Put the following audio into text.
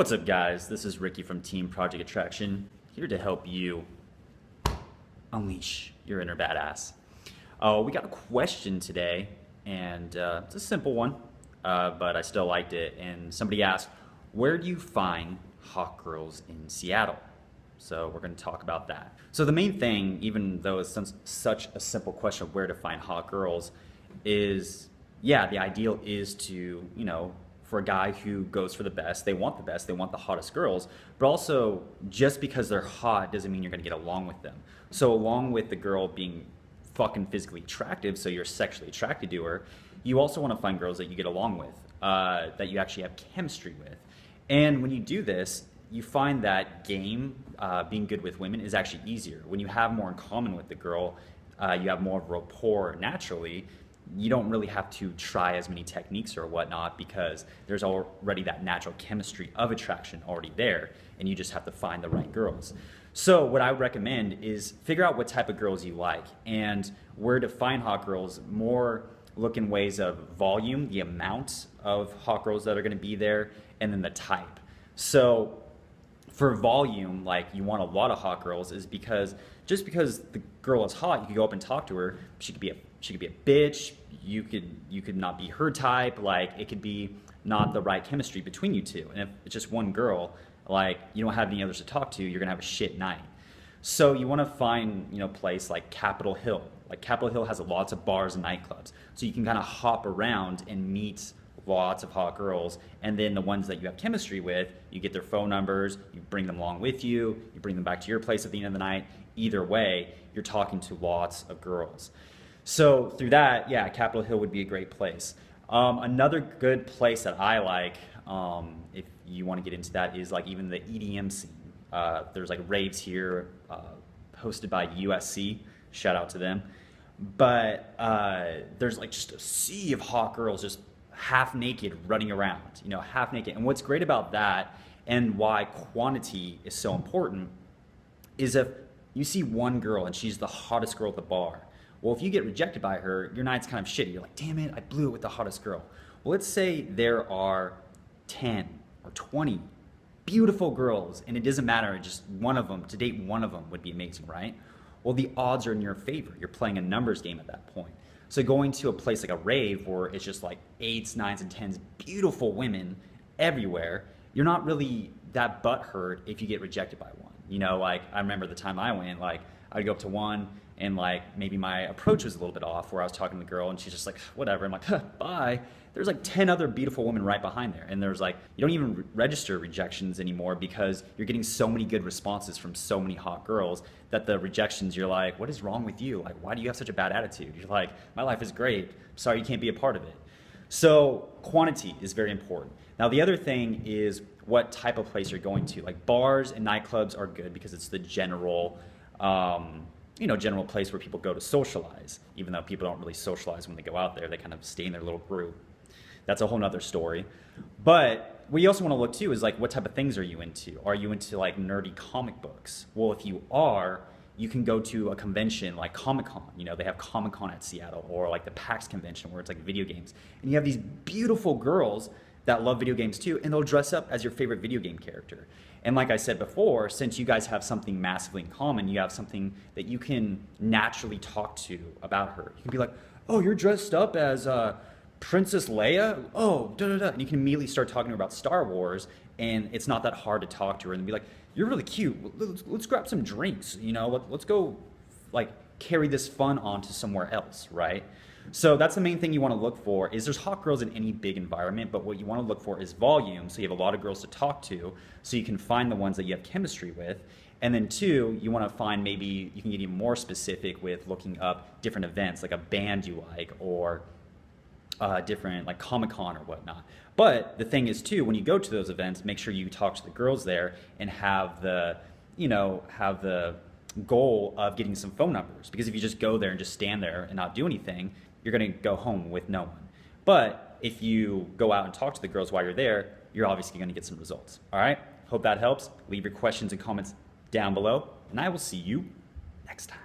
What's up, guys? This is Ricky from Team Project Attraction, here to help you unleash your inner badass. We got a question today, and it's a simple one, but I still liked it. And somebody asked, where do you find hot girls in Seattle? So we're going to talk about that. So the main thing, even though it's such a simple question of where to find hot girls, is, yeah, the ideal is to, for a guy who goes for the best, they want the hottest girls, but also just because they're hot doesn't mean you're gonna get along with them. So along with the girl being fucking physically attractive, so you're sexually attracted to her, you also wanna find girls that you get along with, that you actually have chemistry with. And when you do this, you find that being good with women is actually easier. When you have more in common with the girl, you have more rapport naturally. You don't really have to try as many techniques or whatnot because there's already that natural chemistry of attraction already there, and you just have to find the right girls. So what I would recommend is figure out what type of girls you like, and where to find hot girls, more look in ways of volume, the amount of hot girls that are going to be there, and then the type. So for volume, like you want a lot of hot girls, is because just because the girl is hot, you could go up and talk to her. She could be a bitch. You could not be her type. Like it could be not the right chemistry between you two. And if it's just one girl, like you don't have any others to talk to, you're gonna have a shit night. So you want to find a place like Capitol Hill. Like Capitol Hill has lots of bars and nightclubs, so you can kind of hop around and meet lots of hot girls, and then the ones that you have chemistry with, you get their phone numbers, you bring them along with you, you bring them back to your place at the end of the night. Either way, you're talking to lots of girls. So through that, yeah, Capitol Hill would be a great place. Another good place that I like, if you want to get into that, is like even the EDM scene. There's like raves here, hosted by USC, shout out to them. But there's like just a sea of hot girls just half naked running around, half naked. And what's great about that, and why quantity is so important, is if you see one girl and she's the hottest girl at the bar, well, if you get rejected by her, your night's kind of shitty. You're like, damn it, I blew it with the hottest girl. Well, let's say there are 10 or 20 beautiful girls, and it doesn't matter, just one of them, to date one of them would be amazing, right? Well, the odds are in your favor. You're playing a numbers game at that point. So going to a place like a rave where it's just like 8s, 9s, and 10s, beautiful women everywhere, you're not really that butthurt if you get rejected by one. Like I remember the time I went, like I'd go up to one and like maybe my approach was a little bit off, where I was talking to the girl and she's just like, whatever. I'm like, huh, bye. There's like 10 other beautiful women right behind there. And there's like, you don't even register rejections anymore because you're getting so many good responses from so many hot girls that the rejections, you're like, what is wrong with you? Like, why do you have such a bad attitude? You're like, my life is great. Sorry you can't be a part of it. So quantity is very important. Now the other thing is what type of place you're going to. Like bars and nightclubs are good because it's the general, general place where people go to socialize, even though people don't really socialize when they go out there. They kind of stay in their little group. That's a whole nother story. But what you also want to look too is like, what type of things are you into? Are you into like nerdy comic books? Well, if you are, you can go to a convention like Comic-Con. They have Comic-Con at Seattle, or like the PAX convention where it's like video games. And you have these beautiful girls that love video games too, and they'll dress up as your favorite video game character. And like I said before, since you guys have something massively in common, you have something that you can naturally talk to about her. You can be like, oh, you're dressed up as Princess Leia? Oh, da-da-da. And you can immediately start talking to her about Star Wars, and it's not that hard to talk to her and be like, you're really cute. Let's grab some drinks, let's go like carry this fun on to somewhere else, right? So that's the main thing you want to look for. Is there's hot girls in any big environment, but what you want to look for is volume, so you have a lot of girls to talk to, so you can find the ones that you have chemistry with. And then two, you want to find, maybe you can get even more specific with looking up different events, like a band you like, or different like Comic-Con or whatnot. But the thing is too, when you go to those events, make sure you talk to the girls there and have the goal of getting some phone numbers. Because if you just go there and just stand there and not do anything, you're going to go home with no one. But if you go out and talk to the girls while you're there, you're obviously going to get some results. All right? Hope that helps. Leave your questions and comments down below, and I will see you next time.